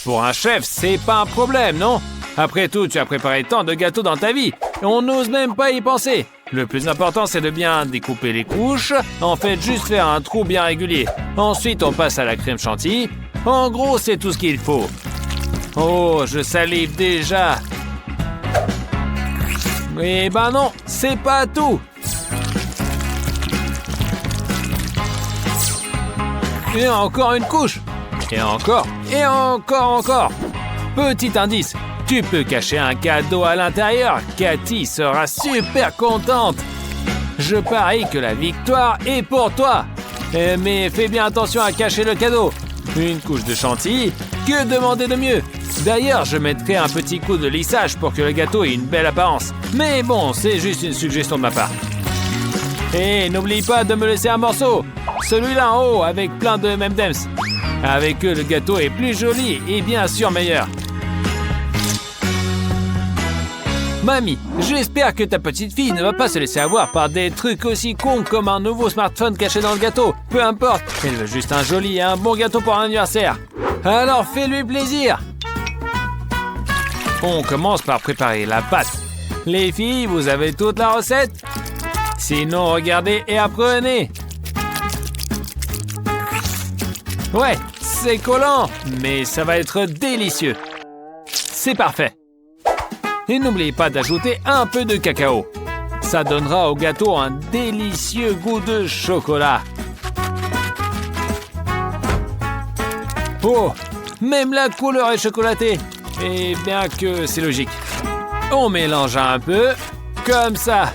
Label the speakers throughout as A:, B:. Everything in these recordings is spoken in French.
A: Pour un chef, c'est pas un problème, non? Après tout, tu as préparé tant de gâteaux dans ta vie. Et on n'ose même pas y penser. Le plus important, c'est de bien découper les couches. En fait, juste faire un trou bien régulier. Ensuite, on passe à la crème chantilly. En gros, c'est tout ce qu'il faut. Oh, je salive déjà. Eh ben non, c'est pas tout. Et encore une couche. Et encore. Et encore. Petit indice, tu peux cacher un cadeau à l'intérieur. Cathy sera super contente. Je parie que la victoire est pour toi. Mais fais bien attention à cacher le cadeau. Une couche de chantilly, que demander de mieux? D'ailleurs, je mettrai un petit coup de lissage pour que le gâteau ait une belle apparence. Mais bon, c'est juste une suggestion de ma part. Et n'oublie pas de me laisser un morceau. Celui-là en haut, avec plein de M&M's. Avec eux, le gâteau est plus joli et bien sûr meilleur. Mamie, j'espère que ta petite fille ne va pas se laisser avoir par des trucs aussi cons comme un nouveau smartphone caché dans le gâteau. Peu importe, elle veut juste un joli et un bon gâteau pour un anniversaire. Alors fais-lui plaisir. On commence par préparer la pâte. Les filles, vous avez toute la recette? Sinon, regardez et apprenez. Ouais, c'est collant, mais ça va être délicieux. C'est parfait. Et n'oubliez pas d'ajouter un peu de cacao. Ça donnera au gâteau un délicieux goût de chocolat. Oh, même la couleur est chocolatée. Et bien que c'est logique. On mélange un peu, comme ça.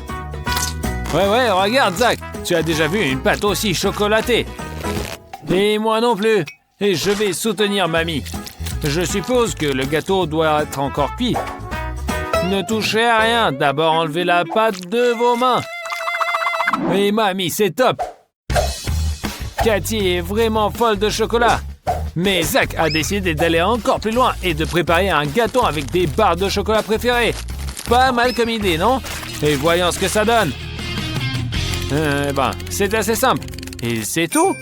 A: Ouais, regarde Zach, tu as déjà vu une pâte aussi chocolatée. Et moi non plus. Et je vais soutenir mamie. Je suppose que le gâteau doit être encore cuit. Ne touchez à rien, d'abord enlevez la pâte de vos mains. Et mamie, c'est top. Cathy est vraiment folle de chocolat. Mais Zach a décidé d'aller encore plus loin et de préparer un gâteau avec des barres de chocolat préférées. Pas mal comme idée, non? Et voyons ce que ça donne. C'est assez simple. Et c'est tout?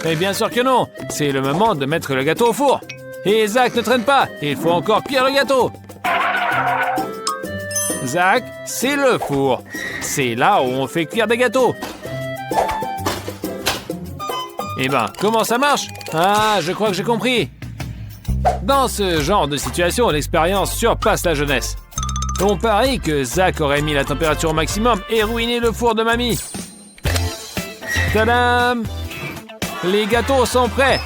A: Et bien sûr que non. C'est le moment de mettre le gâteau au four. Et Zach ne traîne pas. Il faut encore cuire le gâteau. Zach, c'est le four. C'est là où on fait cuire des gâteaux. Comment ça marche? Ah, je crois que j'ai compris. Dans ce genre de situation, l'expérience surpasse la jeunesse. On parie que Zach aurait mis la température au maximum et ruiné le four de mamie. Tadam! Les gâteaux sont prêts.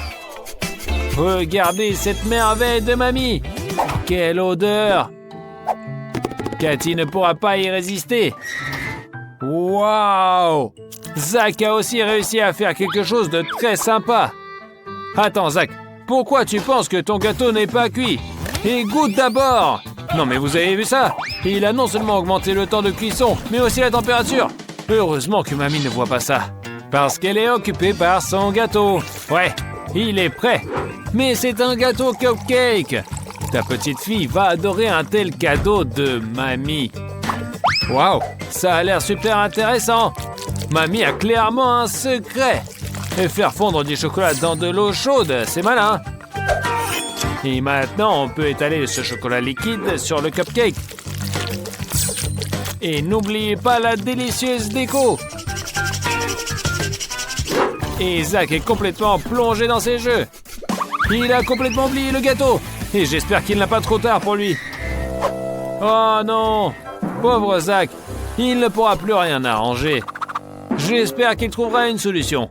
A: Regardez cette merveille de mamie. Quelle odeur! Cathy ne pourra pas y résister. Waouh! Zach a aussi réussi à faire quelque chose de très sympa. Attends, Zach, pourquoi tu penses que ton gâteau n'est pas cuit? Et goûte d'abord! Non mais vous avez vu ça? Il a non seulement augmenté le temps de cuisson, mais aussi la température. Heureusement que mamie ne voit pas ça. Parce qu'elle est occupée par son gâteau. Ouais, il est prêt. Mais c'est un gâteau cupcake. Ta petite fille va adorer un tel cadeau de mamie. Waouh, ça a l'air super intéressant. Mamie a clairement un secret. Et faire fondre du chocolat dans de l'eau chaude, c'est malin. Et maintenant, on peut étaler ce chocolat liquide sur le cupcake. Et n'oubliez pas la délicieuse déco. Et Zach est complètement plongé dans ses jeux. Il a complètement oublié le gâteau. Et j'espère qu'il n'a pas trop tard pour lui. Oh non, pauvre Zach. Il ne pourra plus rien arranger. J'espère qu'il trouvera une solution.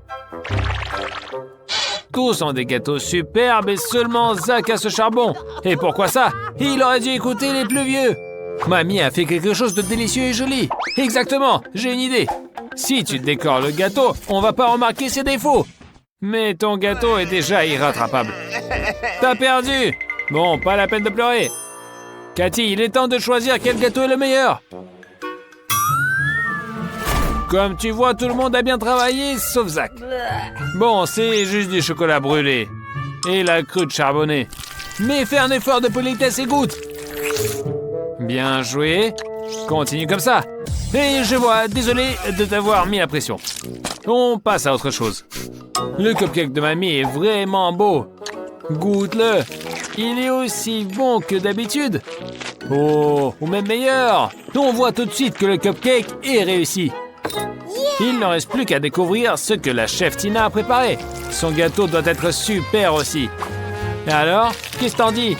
A: Tous ont des gâteaux superbes et seulement Zach a ce charbon. Et pourquoi ça? Il aurait dû écouter les plus vieux. Mamie a fait quelque chose de délicieux et joli. Exactement, j'ai une idée. Si tu décores le gâteau, on va pas remarquer ses défauts. Mais ton gâteau est déjà irrattrapable. T'as perdu. Bon, pas la peine de pleurer. Cathy, il est temps de choisir quel gâteau est le meilleur. Comme tu vois, tout le monde a bien travaillé, sauf Zach. Bon, c'est juste du chocolat brûlé. Et la croûte charbonnée. Mais fais un effort de politesse et goûte. Bien joué. Continue comme ça. Et je vois, désolé de t'avoir mis la pression. On passe à autre chose. Le cupcake de mamie est vraiment beau. Goûte-le. il est aussi bon que d'habitude. Oh, ou même meilleur. On voit tout de suite que le cupcake est réussi. Il ne reste plus qu'à découvrir ce que la chef Tina a préparé. Son gâteau doit être super aussi. Et alors, qu'est-ce que t'en dis?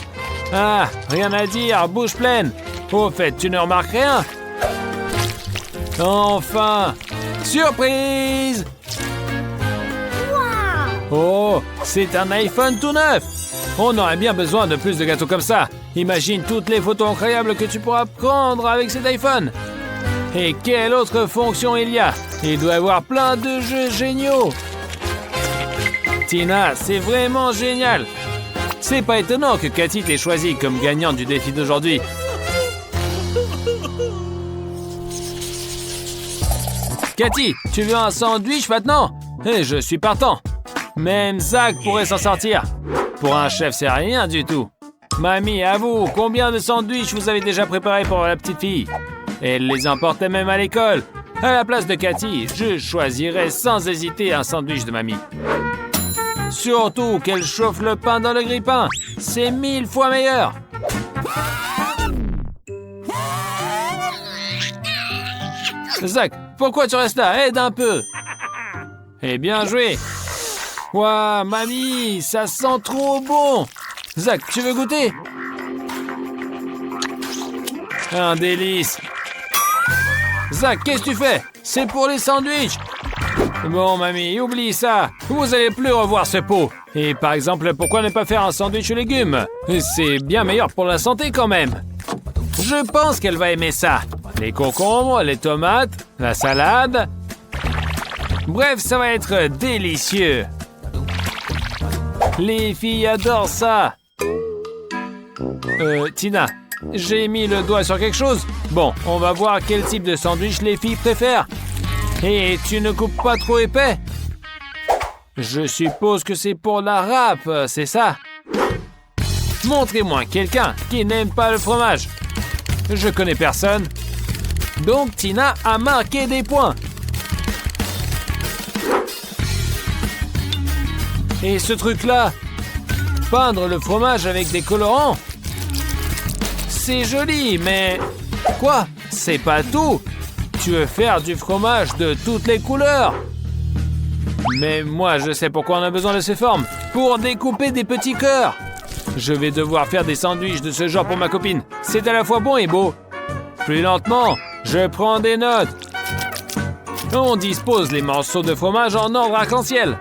A: Ah, rien à dire, bouche pleine. Au fait, tu ne remarques rien? Enfin! Surprise! Oh, c'est un iPhone tout neuf! On aurait bien besoin de plus de gâteaux comme ça. Imagine toutes les photos incroyables que tu pourras prendre avec cet iPhone. Et quelle autre fonction il y a? Il doit y avoir plein de jeux géniaux. Tina, c'est vraiment génial. C'est pas étonnant que Cathy t'ait choisi comme gagnante du défi d'aujourd'hui. Cathy, tu veux un sandwich maintenant? Et je suis partant. Même Zach pourrait s'en sortir. Pour un chef, c'est rien du tout. Mamie, à vous, combien de sandwichs vous avez déjà préparés pour la petite fille? Elle les emportait même à l'école. À la place de Cathy, je choisirais sans hésiter un sandwich de mamie. Surtout qu'elle chauffe le pain dans le grille-pain. C'est 1000 fois meilleur. Zach, pourquoi tu restes là? Aide un peu. Eh bien joué. Ouah, mamie, ça sent trop bon. Zach, tu veux goûter? Un délice. Zach, qu'est-ce que tu fais? C'est pour les sandwichs. Bon, mamie, oublie ça. Vous allez plus revoir ce pot. Et par exemple, pourquoi ne pas faire un sandwich aux légumes? C'est bien meilleur pour la santé quand même. Je pense qu'elle va aimer ça. Les concombres, les tomates, la salade. Bref, ça va être délicieux. Les filles adorent ça. Tina, j'ai mis le doigt sur quelque chose. Bon, on va voir quel type de sandwich les filles préfèrent. Et tu ne coupes pas trop épais? Je suppose que c'est pour la râpe, c'est ça? Montrez-moi quelqu'un qui n'aime pas le fromage. Je connais personne. Donc Tina a marqué des points. Et ce truc-là, peindre le fromage avec des colorants, c'est joli, mais... Quoi? C'est pas tout. Tu veux faire du fromage de toutes les couleurs. Mais moi, je sais pourquoi on a besoin de ces formes. Pour découper des petits cœurs. Je vais devoir faire des sandwichs de ce genre pour ma copine. C'est à la fois bon et beau. Plus lentement, je prends des notes. On dispose les morceaux de fromage en ordre arc-en-ciel.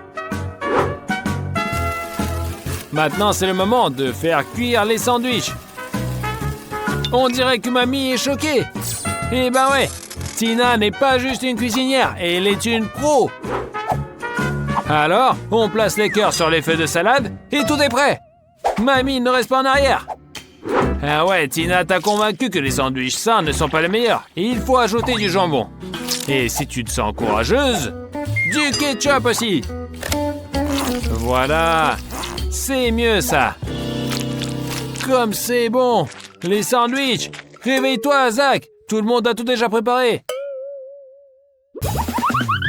A: Maintenant, c'est le moment de faire cuire les sandwichs. On dirait que mamie est choquée. Eh ben ouais, Tina n'est pas juste une cuisinière, elle est une pro. Alors, on place les cœurs sur les feuilles de salade et tout est prêt. Mamie ne reste pas en arrière. Ah ouais, Tina t'a convaincu que les sandwichs sains ne sont pas les meilleurs. Il faut ajouter du jambon. Et si tu te sens courageuse, du ketchup aussi. Voilà, c'est mieux ça. Comme c'est bon. Les sandwichs. Réveille-toi, Zach. Tout le monde a tout déjà préparé.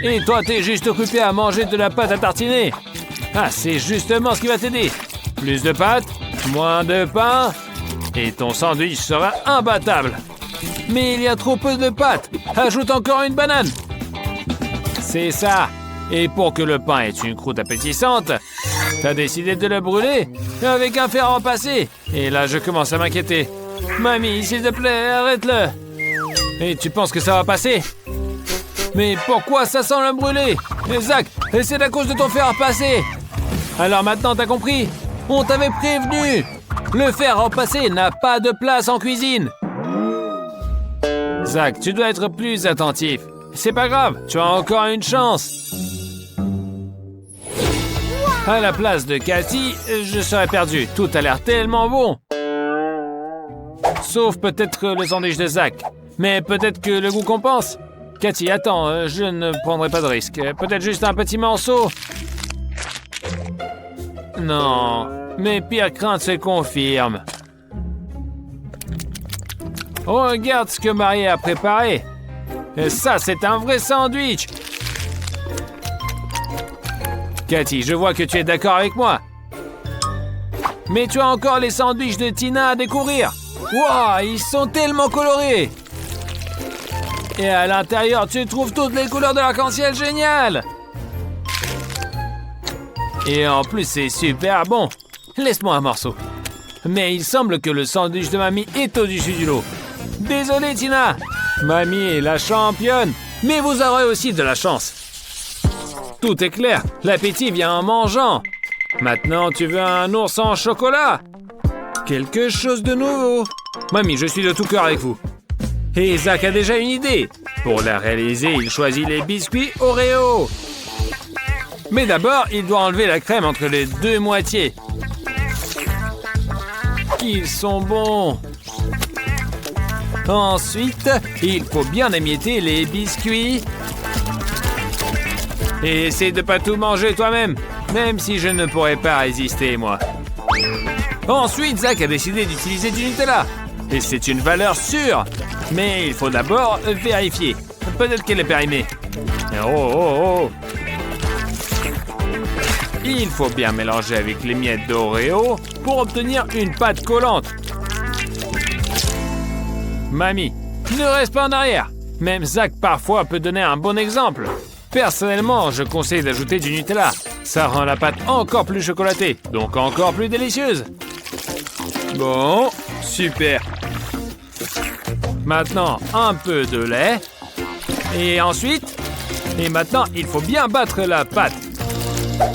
A: Et toi, t'es juste occupé à manger de la pâte à tartiner. Ah, c'est justement ce qui va t'aider. Plus de pâte, moins de pain, et ton sandwich sera imbattable. Mais il y a trop peu de pâte. Ajoute encore une banane. C'est ça. Et pour que le pain ait une croûte appétissante, t'as décidé de le brûler avec un fer à repasser. Et là, je commence à m'inquiéter. Mamie, s'il te plaît, arrête-le. Et tu penses que ça va passer? Mais pourquoi ça sent le brûlé? Zach, c'est à cause de ton fer à repasser. Alors maintenant, t'as compris? On t'avait prévenu. Le fer à repasser n'a pas de place en cuisine. Zach, tu dois être plus attentif. C'est pas grave, tu as encore une chance. À la place de Cathy, je serais perdu. Tout a l'air tellement bon. Sauf peut-être le sandwich de Zach. Mais peut-être que le goût compense. Cathy, attends, je ne prendrai pas de risque. Peut-être juste un petit morceau. Non, mes pires craintes se confirment. Regarde ce que Marie a préparé. Ça, c'est un vrai sandwich. Cathy, je vois que tu es d'accord avec moi. Mais tu as encore les sandwichs de Tina à découvrir. Wow, ils sont tellement colorés. Et à l'intérieur, tu trouves toutes les couleurs de l'arc-en-ciel, génial. Et en plus, c'est super bon. Laisse-moi un morceau. Mais il semble que le sandwich de mamie est au-dessus du lot. Désolé, Tina. Mamie est la championne. Mais vous aurez aussi de la chance. Tout est clair. L'appétit vient en mangeant. Maintenant, tu veux un ours en chocolat? Quelque chose de nouveau. Mamie, je suis de tout cœur avec vous. Et Zach a déjà une idée. Pour la réaliser, il choisit les biscuits Oreo. Mais d'abord, il doit enlever la crème entre les deux moitiés. Ils sont bons. Ensuite, il faut bien émietter les biscuits. Et essaie de ne pas tout manger toi-même, même si je ne pourrais pas résister, moi. Ensuite, Zach a décidé d'utiliser du Nutella. Et c'est une valeur sûre. Mais il faut d'abord vérifier. Peut-être qu'elle est périmée. Oh. Il faut bien mélanger avec les miettes d'Oreo pour obtenir une pâte collante. Mamie, ne reste pas en arrière. Même Zach parfois peut donner un bon exemple. Personnellement, je conseille d'ajouter du Nutella. Ça rend la pâte encore plus chocolatée, donc encore plus délicieuse. Bon, super. Maintenant, un peu de lait. Et maintenant, il faut bien battre la pâte.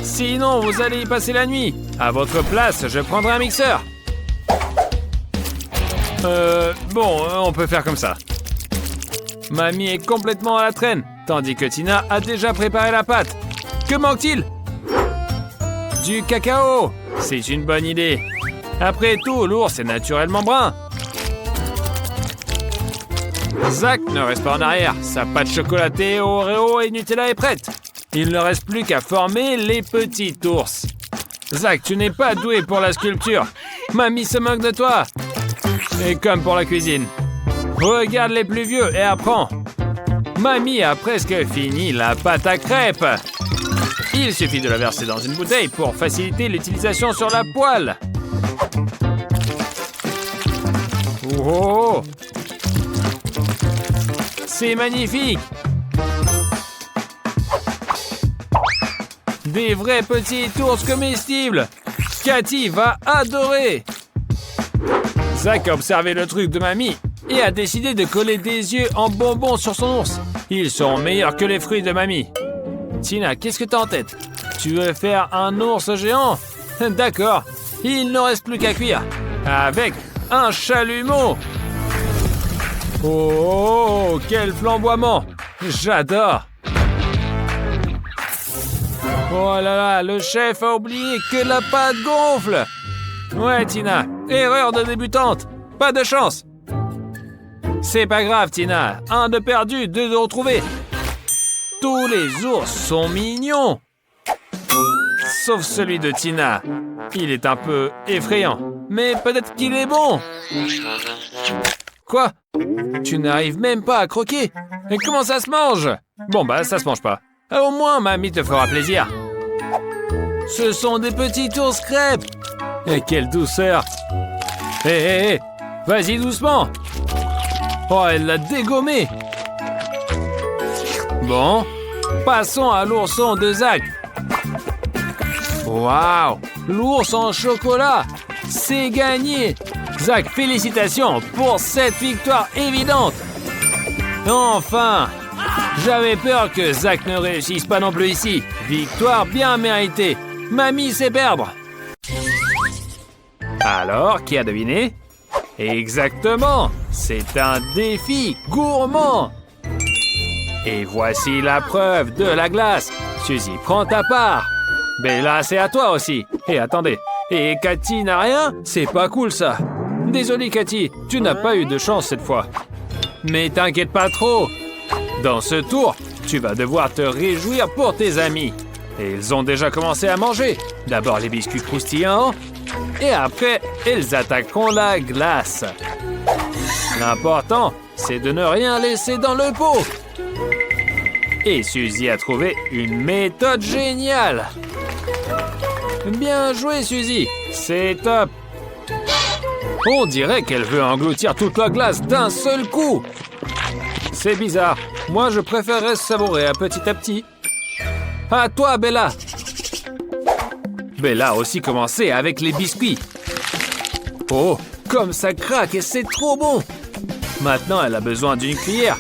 A: Sinon, vous allez y passer la nuit. À votre place, je prendrai un mixeur. On peut faire comme ça. Mamie est complètement à la traîne, tandis que Tina a déjà préparé la pâte. Que manque-t-il? Du cacao. C'est une bonne idée. Après tout, l'ours est naturellement brun. Zach ne reste pas en arrière. Sa pâte chocolatée, Oreo et Nutella est prête. Il ne reste plus qu'à former les petits ours. Zach, tu n'es pas doué pour la sculpture. Mamie se moque de toi. Et comme pour la cuisine. Regarde les plus vieux et apprends. Mamie a presque fini la pâte à crêpes. Il suffit de la verser dans une bouteille pour faciliter l'utilisation sur la poêle. Oh! C'est magnifique! Des vrais petits ours comestibles! Cathy va adorer! Zach a observé le truc de mamie et a décidé de coller des yeux en bonbons sur son ours. Ils seront meilleurs que les fruits de mamie. Tina, qu'est-ce que t'as en tête? Tu veux faire un ours géant? D'accord, il ne reste plus qu'à cuire. Avec un chalumeau. Oh, quel flamboiement! J'adore! Oh là là, le chef a oublié que la pâte gonfle! Ouais, Tina, erreur de débutante. Pas de chance. C'est pas grave, Tina. Un de perdu, deux de retrouvé. Tous les ours sont mignons. Sauf celui de Tina. Il est un peu effrayant. Mais peut-être qu'il est bon. Quoi? Tu n'arrives même pas à croquer? Et comment ça se mange? Bon, ça se mange pas. Au moins, mamie te fera plaisir. Ce sont des petits ours crêpes. Et quelle douceur! Hé, vas-y doucement! Oh, elle l'a dégommé! Bon, passons à l'ourson de Zach. Waouh! L'ours en chocolat! C'est gagné! Zach, félicitations pour cette victoire évidente! Enfin! J'avais peur que Zach ne réussisse pas non plus ici. Victoire bien méritée. Mamie sait perdre. Alors, qui a deviné? Exactement, c'est un défi gourmand. Et voici la preuve de la glace. Suzy, prends ta part. Bella, c'est à toi aussi. Et attendez, et Cathy n'a rien? C'est pas cool ça. Désolé Cathy, tu n'as pas eu de chance cette fois. Mais t'inquiète pas trop. Dans ce tour, tu vas devoir te réjouir pour tes amis. Et ils ont déjà commencé à manger. D'abord les biscuits croustillants. Et après, ils attaqueront la glace. L'important, c'est de ne rien laisser dans le pot. Et Suzy a trouvé une méthode géniale. Bien joué, Suzy. C'est top. On dirait qu'elle veut engloutir toute la glace d'un seul coup. C'est bizarre. Moi, je préférerais savourer petit à petit. À toi, Bella. Bella a aussi commencé avec les biscuits. Oh, comme ça craque et c'est trop bon. Maintenant, elle a besoin d'une cuillère,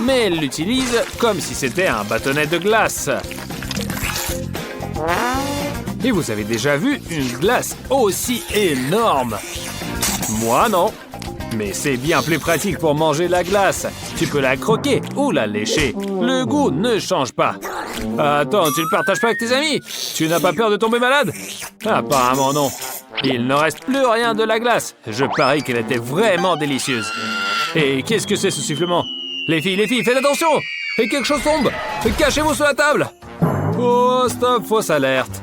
A: mais elle l'utilise comme si c'était un bâtonnet de glace. Et vous avez déjà vu une glace aussi énorme? Moi, non. Mais c'est bien plus pratique pour manger la glace. Tu peux la croquer ou la lécher. Le goût ne change pas. Attends, tu ne partages pas avec tes amis? Tu n'as pas peur de tomber malade? Apparemment non. Il ne reste plus rien de la glace. Je parie qu'elle était vraiment délicieuse. Et qu'est-ce que c'est ce sifflement? Les filles, faites attention! Et quelque chose tombe! Cachez-vous sous la table! Oh, stop, fausse alerte.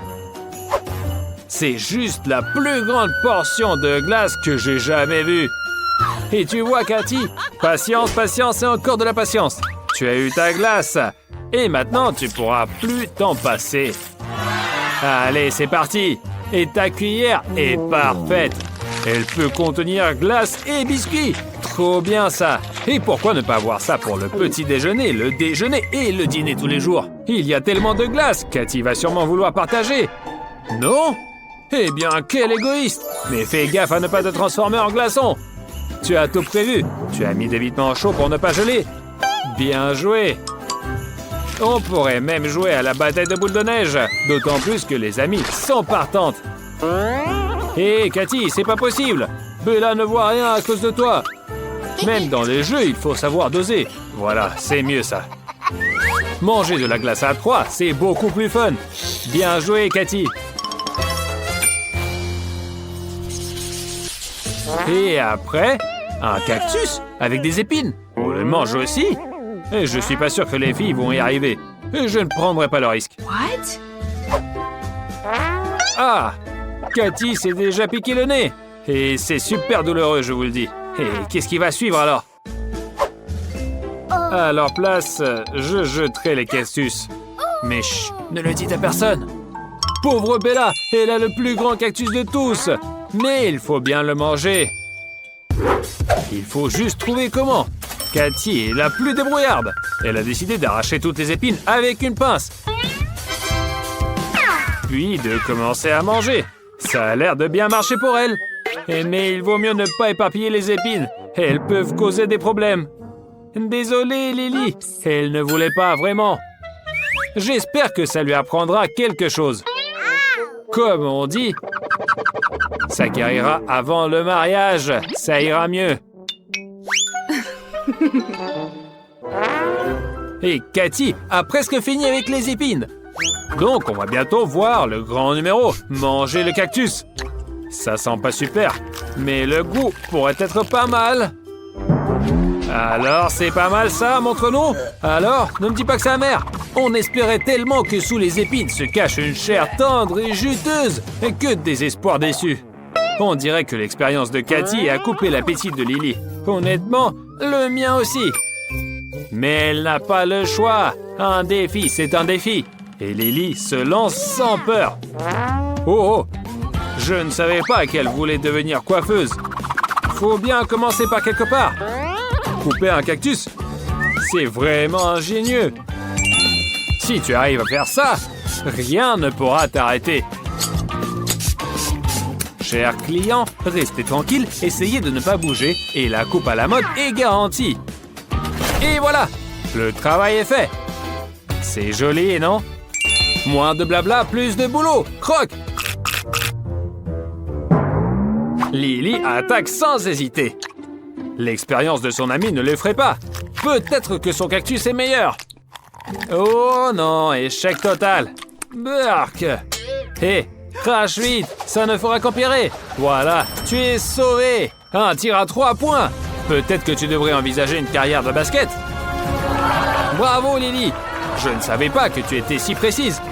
A: C'est juste la plus grande portion de glace que j'ai jamais vue. Et tu vois, Cathy, patience et encore de la patience. Tu as eu ta glace. Et maintenant, tu pourras plus t'en passer. Allez, c'est parti. Et ta cuillère est parfaite. Elle peut contenir glace et biscuits. Trop bien ça. Et pourquoi ne pas avoir ça pour le petit déjeuner, le déjeuner et le dîner tous les jours? Il y a tellement de glace, Cathy va sûrement vouloir partager. Non? Eh bien, quel égoïste. Mais fais gaffe à ne pas te transformer en glaçon. Tu as tout prévu. Tu as mis des vêtements chauds pour ne pas geler. Bien joué. On pourrait même jouer à la bataille de boules de neige. D'autant plus que les amis sont partantes. Hé, Cathy, c'est pas possible. Bella ne voit rien à cause de toi. Même dans les jeux, il faut savoir doser. Voilà, c'est mieux ça. Manger de la glace à 3, c'est beaucoup plus fun. Bien joué, Cathy. Et après, un cactus avec des épines. On le mange aussi. Et je suis pas sûr que les filles vont y arriver. Et je ne prendrai pas le risque.
B: What?
A: Ah! Cathy s'est déjà piqué le nez. Et c'est super douloureux, je vous le dis. Et qu'est-ce qui va suivre alors? À leur place, je jeterai les cactus. Mais chut, ne le dites à personne. Pauvre Bella, elle a le plus grand cactus de tous. Mais il faut bien le manger. Il faut juste trouver comment. Cathy est la plus débrouillarde. Elle a décidé d'arracher toutes les épines avec une pince. Puis de commencer à manger. Ça a l'air de bien marcher pour elle. Mais il vaut mieux ne pas éparpiller les épines. Elles peuvent causer des problèmes. Désolée, Lily. Elle ne voulait pas vraiment. J'espère que ça lui apprendra quelque chose. Comme on dit, ça guérira avant le mariage. Ça ira mieux. Et Cathy a presque fini avec les épines. Donc on va bientôt voir le grand numéro, manger le cactus. Ça sent pas super, mais le goût pourrait être pas mal. Alors, c'est pas mal ça, montre-nous. Alors, ne me dis pas que c'est amer. On espérait tellement que sous les épines se cache une chair tendre et juteuse. Et que de désespoir déçu. On dirait que l'expérience de Cathy a coupé l'appétit de Lily. Honnêtement, le mien aussi. Mais elle n'a pas le choix. Un défi, c'est un défi. Et Lily se lance sans peur. Oh, je ne savais pas qu'elle voulait devenir coiffeuse. Faut bien commencer par quelque part. Couper un cactus, c'est vraiment ingénieux. Si tu arrives à faire ça, rien ne pourra t'arrêter. Chers clients, restez tranquilles, essayez de ne pas bouger et la coupe à la mode est garantie. Et voilà, le travail est fait. C'est joli, non? Moins de blabla, plus de boulot. Croque! Lily attaque sans hésiter. L'expérience de son ami ne l'effraie pas. Peut-être que son cactus est meilleur. Oh non, échec total. Burk! Hé, crache vite, ça ne fera qu'empirer. Voilà, tu es sauvé. Un tir à 3 points. Peut-être que tu devrais envisager une carrière de basket. Bravo, Lily. Je ne savais pas que tu étais si précise.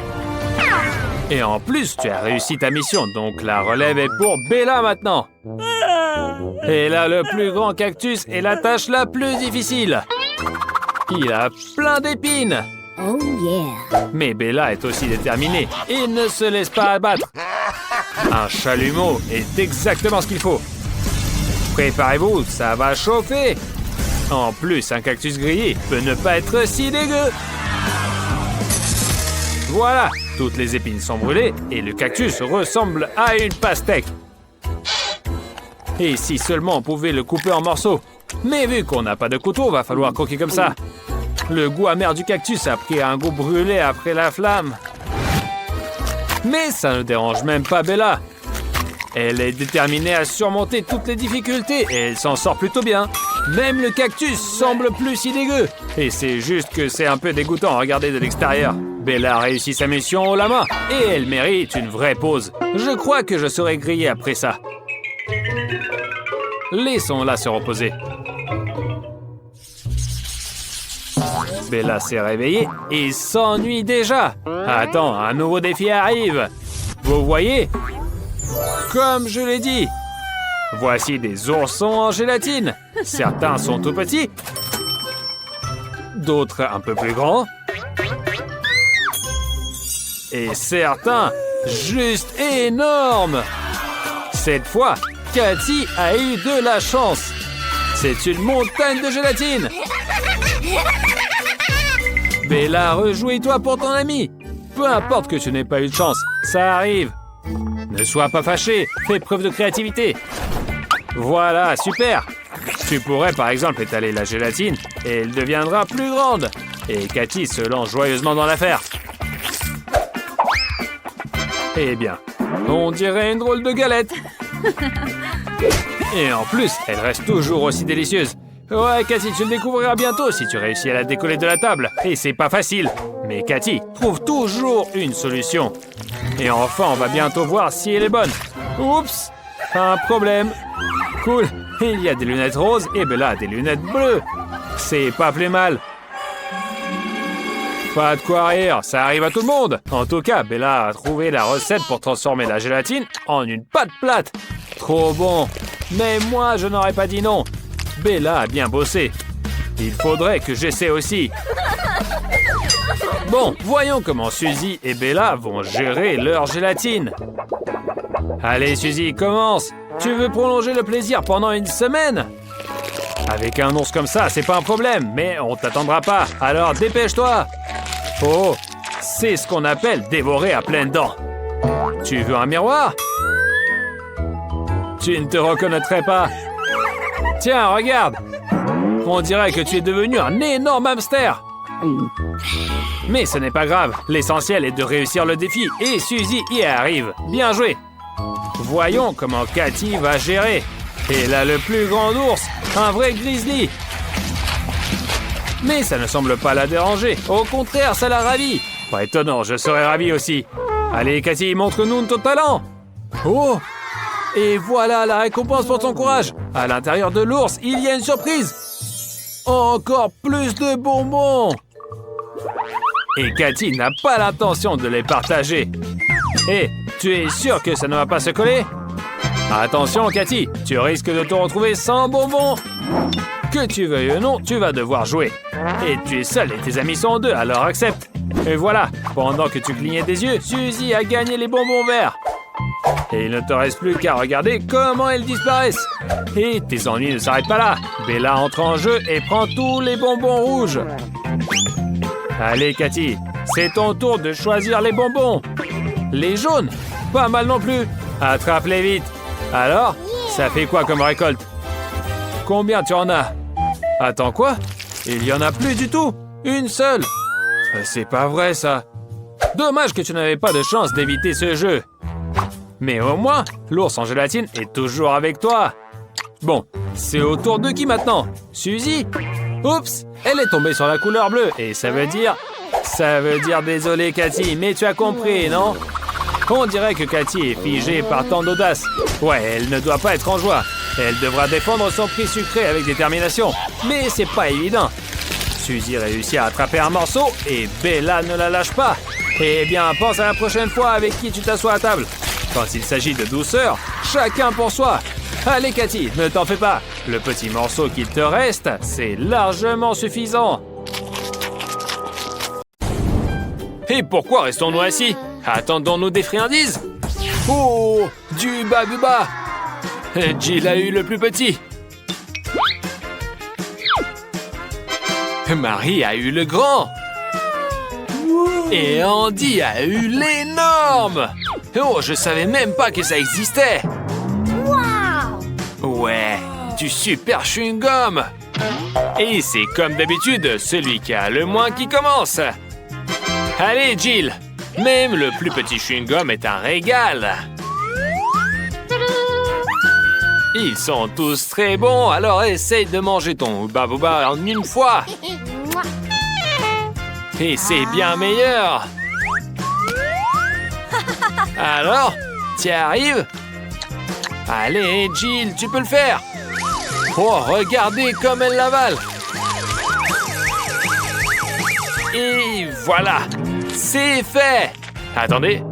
A: Et en plus, tu as réussi ta mission, donc la relève est pour Bella maintenant. Elle a le plus grand cactus et la tâche la plus difficile. Il a plein d'épines.
B: Oh yeah.
A: Mais Bella est aussi déterminée et ne se laisse pas abattre. Un chalumeau est exactement ce qu'il faut. Préparez-vous, ça va chauffer. En plus, un cactus grillé peut ne pas être si dégueu. Voilà, toutes les épines sont brûlées et le cactus ressemble à une pastèque. Et si seulement on pouvait le couper en morceaux. Mais vu qu'on n'a pas de couteau, va falloir croquer comme ça. Le goût amer du cactus a pris un goût brûlé après la flamme. Mais ça ne dérange même pas Bella. Elle est déterminée à surmonter toutes les difficultés et elle s'en sort plutôt bien. Même le cactus semble plus si dégueu. Et c'est juste que c'est un peu dégoûtant à regarder de l'extérieur. Bella a réussi sa mission haut la main et elle mérite une vraie pause. Je crois que je serai grillée après ça. Laissons-la se reposer. Bella s'est réveillée et s'ennuie déjà. Attends, un nouveau défi arrive. Vous voyez? Comme je l'ai dit. Voici des oursons en gélatine. Certains sont tout petits. D'autres un peu plus grands. Et certains juste énormes. Cette fois, Cathy a eu de la chance. C'est une montagne de gélatine. Bella, rejouis-toi pour ton ami. Peu importe que tu n'aies pas eu de chance, ça arrive. Ne sois pas fâché, fais preuve de créativité. Voilà, super. Tu pourrais par exemple étaler la gélatine et elle deviendra plus grande. Et Cathy se lance joyeusement dans l'affaire. Eh bien, on dirait une drôle de galette. Et en plus, elle reste toujours aussi délicieuse. Ouais, Cathy, tu le découvriras bientôt si tu réussis à la décoller de la table. Et c'est pas facile. Mais Cathy trouve toujours une solution. Et enfin, on va bientôt voir si elle est bonne. Oups, un problème. Cool, il y a des lunettes roses et Bella a des lunettes bleues. C'est pas plus mal. Pas de quoi rire, ça arrive à tout le monde. En tout cas, Bella a trouvé la recette pour transformer la gélatine en une pâte plate. Trop bon. Mais moi, je n'aurais pas dit non. Bella a bien bossé. Il faudrait que j'essaie aussi. Bon, voyons comment Suzy et Bella vont gérer leur gélatine. Allez, Suzy, commence. Tu veux prolonger le plaisir pendant une semaine? Avec un ours comme ça, c'est pas un problème, mais on t'attendra pas. Alors dépêche-toi. Oh, c'est ce qu'on appelle dévorer à pleines dents. Tu veux un miroir? Tu ne te reconnaîtrais pas. Tiens, regarde. On dirait que tu es devenu un énorme hamster. Mais ce n'est pas grave. L'essentiel est de réussir le défi et Suzy y arrive. Bien joué. Voyons comment Cathy va gérer. Et là, le plus grand ours, un vrai grizzly. Mais ça ne semble pas la déranger. Au contraire, ça la ravit. Pas étonnant, je serais ravi aussi. Allez, Cathy, montre-nous ton talent. Oh! Et voilà la récompense pour ton courage. À l'intérieur de l'ours, il y a une surprise. Encore plus de bonbons. Et Cathy n'a pas l'intention de les partager. Hé, tu es sûr que ça ne va pas se coller? Attention, Cathy, tu risques de te retrouver sans bonbons. Que tu veuilles ou non, tu vas devoir jouer. Et tu es seul et tes amis sont deux, alors accepte. Et voilà, pendant que tu clignais des yeux, Suzy a gagné les bonbons verts. Et il ne te reste plus qu'à regarder comment elles disparaissent. Et tes ennuis ne s'arrêtent pas là. Bella entre en jeu et prend tous les bonbons rouges. Allez, Cathy, c'est ton tour de choisir les bonbons. Les jaunes, pas mal non plus. Attrape-les vite. Alors, ça fait quoi comme récolte? Combien tu en as? Attends, quoi? Il y en a plus du tout. Une seule. C'est pas vrai, ça. Dommage que tu n'avais pas de chance d'éviter ce jeu. Mais au moins, l'ours en gélatine est toujours avec toi. Bon, c'est au tour de qui maintenant? Suzy? Oups, elle est tombée sur la couleur bleue. Et ça veut dire désolé, Cathy, mais tu as compris, non? On dirait que Cathy est figée par tant d'audace. Ouais, elle ne doit pas être en joie. Elle devra défendre son prix sucré avec détermination. Mais c'est pas évident. Suzy réussit à attraper un morceau et Bella ne la lâche pas. Eh bien, pense à la prochaine fois avec qui tu t'assois à table. Quand il s'agit de douceur, chacun pour soi. Allez, Cathy, ne t'en fais pas. Le petit morceau qu'il te reste, c'est largement suffisant. Et pourquoi restons-nous assis? Attendons-nous des friandises? Oh, du babuba. Jill a eu le plus petit. Marie a eu le grand. Et Andy a eu l'énorme. Oh, je savais même pas que ça existait. Ouais, du super chewing-gum. Et c'est comme d'habitude, celui qui a le moins qui commence. Allez, Jill. Même le plus petit chewing-gum est un régal. Ils sont tous très bons, alors essaye de manger ton babuba en une fois. Et c'est bien meilleur. Alors, t'y arrives? Allez, Jill, tu peux le faire. Oh, regardez comme elle l'avale. Et voilà, c'est fait. Attendez.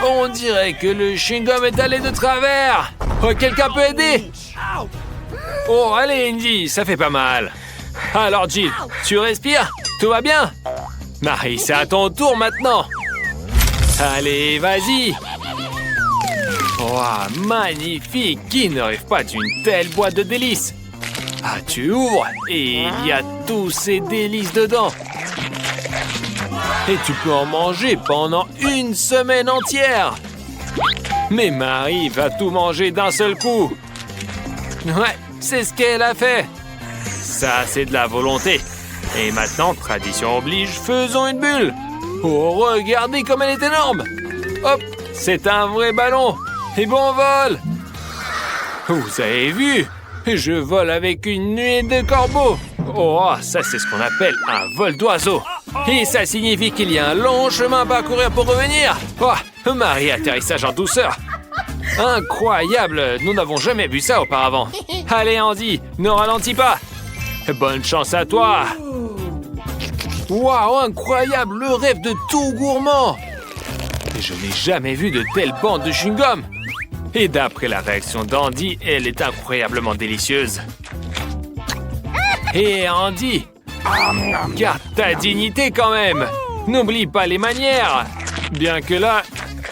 A: On dirait que le chewing-gum est allé de travers. Oh, quelqu'un peut aider? Oh, allez, Andy, ça fait pas mal. Alors, Jill, tu respires? Tout va bien? Marie, c'est à ton tour maintenant. Allez, vas-y. Oh, magnifique. Qui ne rêve pas d'une telle boîte de délices? Ah, tu ouvres et il y a tous ces délices dedans. Et tu peux en manger pendant une semaine entière. Mais Marie va tout manger d'un seul coup. Ouais, c'est ce qu'elle a fait. Ça, c'est de la volonté. Et maintenant, tradition oblige, faisons une bulle. Oh, regardez comme elle est énorme. Hop, c'est un vrai ballon. Et bon vol. Vous avez vu? Je vole avec une nuée de corbeaux. Oh, ça, c'est ce qu'on appelle un vol d'oiseau. Et ça signifie qu'il y a un long chemin à parcourir pour revenir. Oh, Marie, atterrissage en douceur. Incroyable, nous n'avons jamais vu ça auparavant. Allez, Andy, ne ralentis pas. Bonne chance à toi. Waouh, incroyable, le rêve de tout gourmand. Je n'ai jamais vu de telle bande de chewing-gum. Et d'après la réaction d'Andy, elle est incroyablement délicieuse. Et Andy, garde ta dignité quand même. N'oublie pas les manières. Bien que là,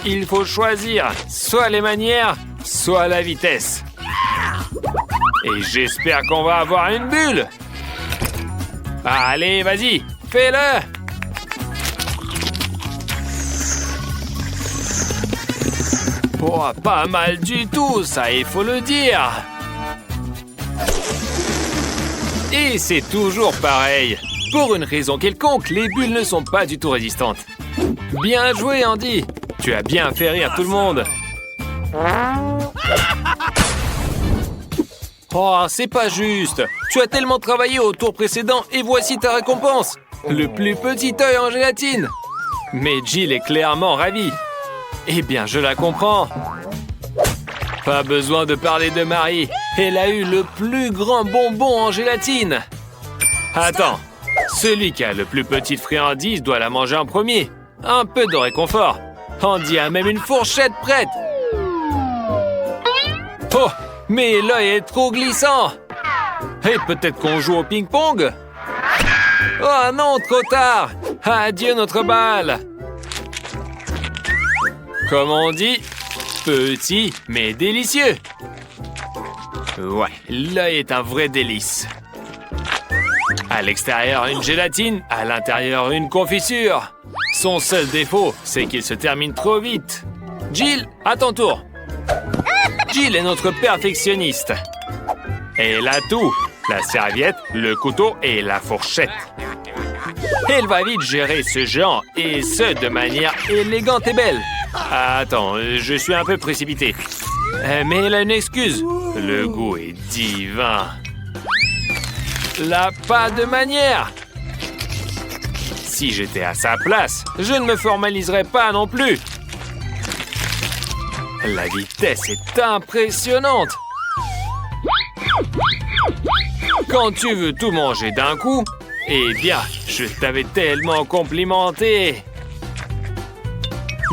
A: il faut choisir soit les manières, soit la vitesse. Et j'espère qu'on va avoir une bulle. Allez, vas-y, fais-le. Oh, pas mal du tout, ça, il faut le dire. Et c'est toujours pareil. Pour une raison quelconque, les bulles ne sont pas du tout résistantes. Bien joué, Andy. Tu as bien fait rire tout le monde. Oh, c'est pas juste. Tu as tellement travaillé au tour précédent et voici ta récompense. Le plus petit œil en gélatine. Mais Jill est clairement ravie. Eh bien, je la comprends. Pas besoin de parler de Marie. Elle a eu le plus grand bonbon en gélatine. Attends, celui qui a le plus petite friandise doit la manger en premier. Un peu de réconfort. Andy a même une fourchette prête. Oh, mais l'œil est trop glissant. Et peut-être qu'on joue au ping-pong? Oh non, trop tard. Adieu notre balle. Comme on dit, petit mais délicieux. Ouais, l'œil est un vrai délice. À l'extérieur, une gélatine, à l'intérieur, une confiture. Son seul défaut, c'est qu'il se termine trop vite. Jill, à ton tour. Jill est notre perfectionniste. Elle a tout. La serviette, le couteau et la fourchette. Elle va vite gérer ce géant, et ce, de manière élégante et belle. Attends, je suis un peu précipité. Mais elle a une excuse. Le goût est divin. Là, pas de manière. Si j'étais à sa place, je ne me formaliserais pas non plus. La vitesse est impressionnante. Quand tu veux tout manger d'un coup, eh bien, je t'avais tellement complimenté.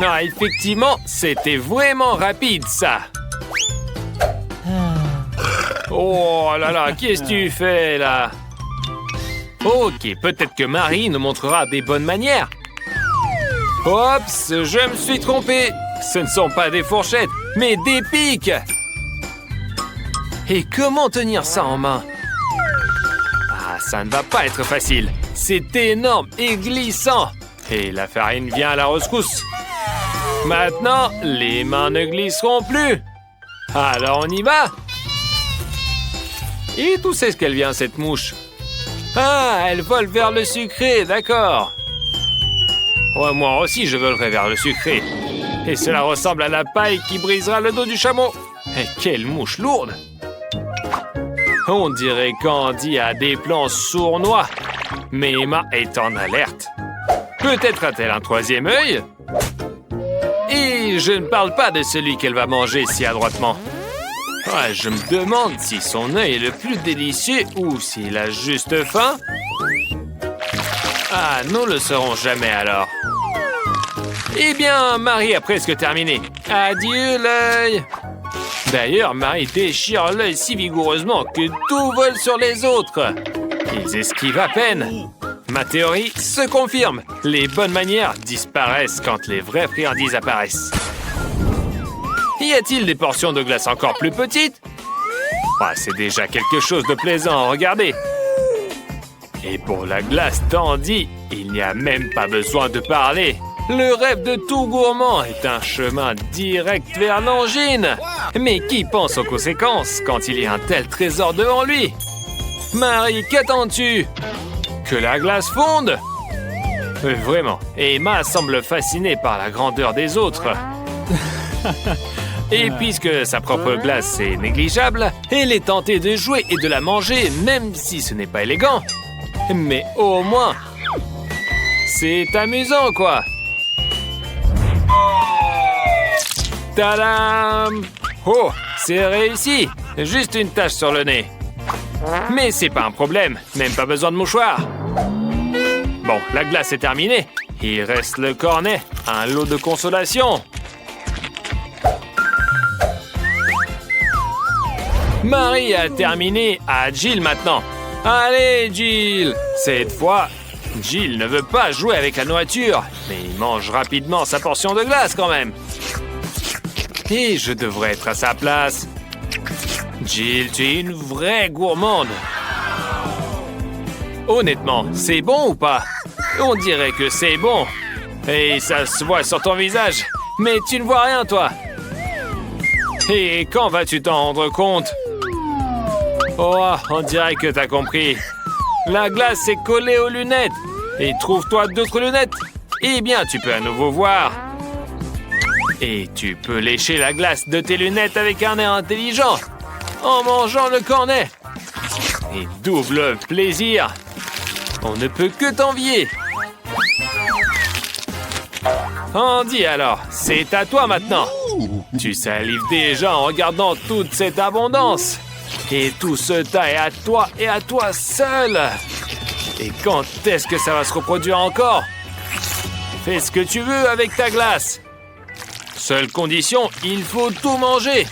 A: Non, effectivement, c'était vraiment rapide, ça. Oh là là, qu'est-ce que tu fais, là? Ok, peut-être que Marie nous montrera des bonnes manières. Oups, je me suis trompé. Ce ne sont pas des fourchettes, mais des pics. Et comment tenir ça en main? Ah, ça ne va pas être facile. C'est énorme et glissant. Et la farine vient à la rescousse. Maintenant, les mains ne glisseront plus. Alors on y va. Et d'où c'est qu'elle vient, cette mouche? Ah, elle vole vers le sucré, d'accord. Ouais, moi aussi, je volerai vers le sucré. Et cela ressemble à la paille qui brisera le dos du chameau. Et quelle mouche lourde! On dirait qu'Andy a des plans sournois. Mais Emma est en alerte. Peut-être a-t-elle un troisième œil? Et je ne parle pas de celui qu'elle va manger si adroitement. Ouais, je me demande si son œil est le plus délicieux ou s'il a juste faim. Ah, nous le saurons jamais alors. Eh bien, Marie a presque terminé. Adieu l'œil. D'ailleurs, Marie déchire l'œil si vigoureusement que tout vole sur les autres. Ils esquivent à peine. Ma théorie se confirme. Les bonnes manières disparaissent quand les vraies friandises apparaissent. Y a-t-il des portions de glace encore plus petites? Ah, c'est déjà quelque chose de plaisant à regarder. Et pour la glace d'Andy, il n'y a même pas besoin de parler. Le rêve de tout gourmand est un chemin direct vers l'angine. Mais qui pense aux conséquences quand il y a un tel trésor devant lui? Marie, qu'attends-tu? Que la glace fonde? Vraiment, Emma semble fascinée par la grandeur des autres. Et puisque sa propre glace est négligeable, elle est tentée de jouer et de la manger, même si ce n'est pas élégant. Mais au moins, c'est amusant, quoi. Tadam! Oh, c'est réussi! Juste une tache sur le nez. Mais c'est pas un problème, même pas besoin de mouchoir. Bon, la glace est terminée. Il reste le cornet, un lot de consolation. Marie a terminé, à Jill maintenant. Allez, Jill! Cette fois, Jill ne veut pas jouer avec la nourriture, mais il mange rapidement sa portion de glace quand même. Et je devrais être à sa place. Jill, tu es une vraie gourmande. Honnêtement, c'est bon ou pas? On dirait que c'est bon. Et ça se voit sur ton visage. Mais tu ne vois rien, toi. Et quand vas-tu t'en rendre compte? Oh, on dirait que t'as compris. La glace est collée aux lunettes. Et trouve-toi d'autres lunettes. Eh bien, tu peux à nouveau voir. Et tu peux lécher la glace de tes lunettes avec un air intelligent. En mangeant le cornet. Et double plaisir. On ne peut que t'envier. Andy alors, c'est à toi maintenant. Tu salives déjà en regardant toute cette abondance. Et tout ce tas est à toi et à toi seul. Et quand est-ce que ça va se reproduire encore? Fais ce que tu veux avec ta glace. Seule condition, il faut tout manger.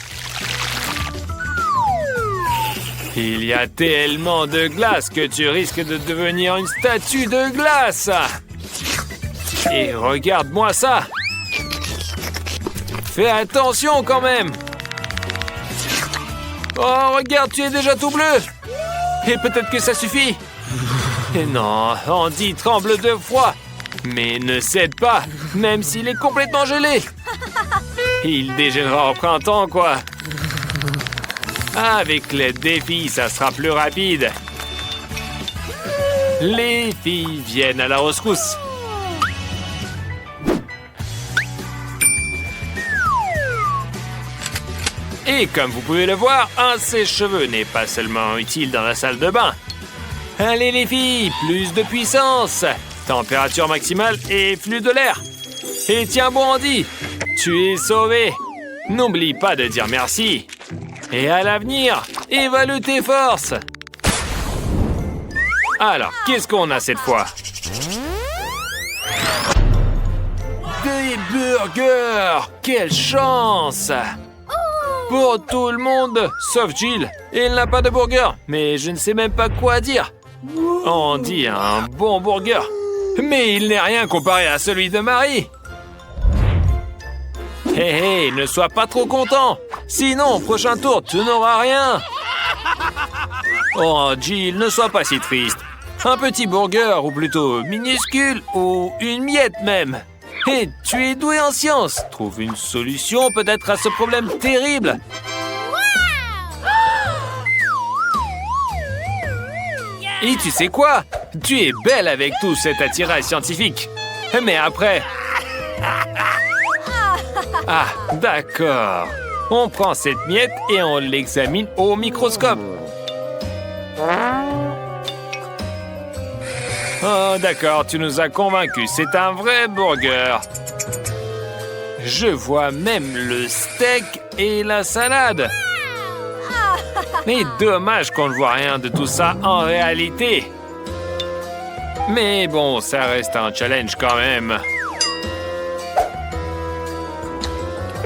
A: Il y a tellement de glace que tu risques de devenir une statue de glace. Et regarde-moi ça. Fais attention quand même. Oh, regarde, tu es déjà tout bleu. Et peut-être que ça suffit. Et non, Andy tremble de froid. Mais ne cède pas, même s'il est complètement gelé. Il dégèlera au printemps, quoi. Avec l'aide des filles, ça sera plus rapide. Les filles viennent à la rescousse. Et comme vous pouvez le voir, un sèche-cheveux n'est pas seulement utile dans la salle de bain. Allez les filles, plus de puissance. Température maximale et flux de l'air. Et tiens bon Andy, tu es sauvé. N'oublie pas de dire merci. Et à l'avenir, évalue tes forces. Alors, qu'est-ce qu'on a cette fois? Des burgers! Quelle chance! Pour tout le monde, sauf Jill. Elle n'a pas de burger, mais je ne sais même pas quoi dire. Andy a un bon burger, mais il n'est rien comparé à celui de Marie. Hé, hé, ne sois pas trop content. Sinon, au prochain tour, tu n'auras rien. Oh, Jill, ne sois pas si triste. Un petit burger, ou plutôt minuscule, ou une miette même. Hé, tu es doué en sciences. Trouve une solution peut-être à ce problème terrible. Et tu sais quoi? Tu es belle avec tout cet attirail scientifique. Mais après... Ah, d'accord. On prend cette miette et on l'examine au microscope. Oh, d'accord, tu nous as convaincus. C'est un vrai burger. Je vois même le steak et la salade. Mais dommage qu'on ne voit rien de tout ça en réalité. Mais bon, ça reste un challenge quand même.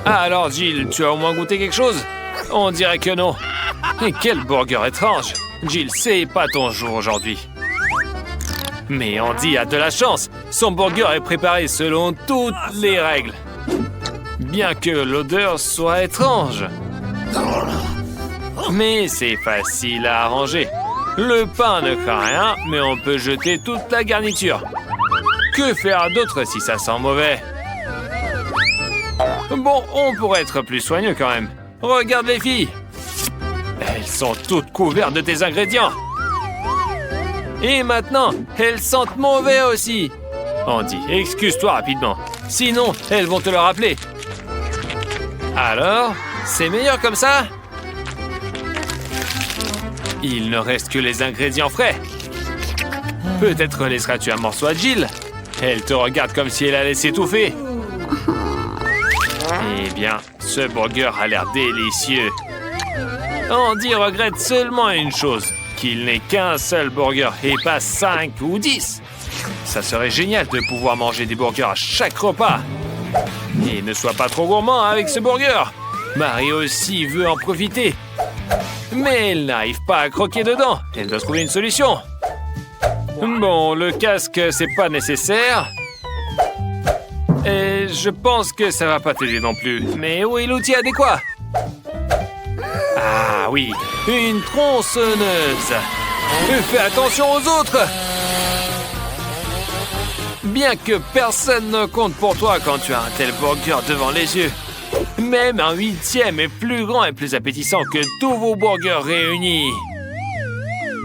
A: Ah alors, Jill, tu as au moins goûté quelque chose? On dirait que non. Et quel burger étrange. Jill, c'est pas ton jour aujourd'hui. Mais Andy a de la chance. Son burger est préparé selon toutes les règles. Bien que l'odeur soit étrange. Mais c'est facile à arranger. Le pain ne craint rien, mais on peut jeter toute la garniture. Que faire d'autre si ça sent mauvais? Bon, on pourrait être plus soigneux quand même. Regarde les filles. Elles sont toutes couvertes de tes ingrédients. Et maintenant, elles sentent mauvais aussi. Andy, excuse-toi rapidement. Sinon, elles vont te le rappeler. Alors, c'est meilleur comme ça? Il ne reste que les ingrédients frais. Peut-être laisseras-tu un morceau à Jill. Elle te regarde comme si elle allait s'étouffer. Eh bien, ce burger a l'air délicieux. Andy regrette seulement une chose, qu'il n'ait qu'un seul burger et pas 5 ou 10. Ça serait génial de pouvoir manger des burgers à chaque repas. Et ne sois pas trop gourmand avec ce burger. Marie aussi veut en profiter. Mais elle n'arrive pas à croquer dedans. Elle doit trouver une solution. Bon, le casque, c'est pas nécessaire. Et je pense que ça va pas t'aider non plus. Mais où est l'outil adéquat? Ah oui, une tronçonneuse. Fais attention aux autres. Bien que personne ne compte pour toi quand tu as un tel burger devant les yeux. Même un 8e est plus grand et plus appétissant que tous vos burgers réunis.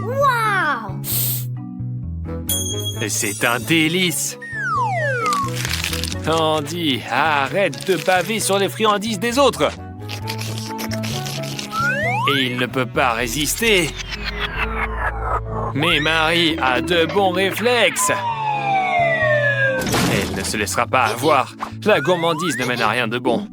B: Wow!
A: C'est un délice. Andy, arrête de baver sur les friandises des autres. Et il ne peut pas résister. Mais Marie a de bons réflexes. Elle ne se laissera pas avoir. La gourmandise ne mène à rien de bon.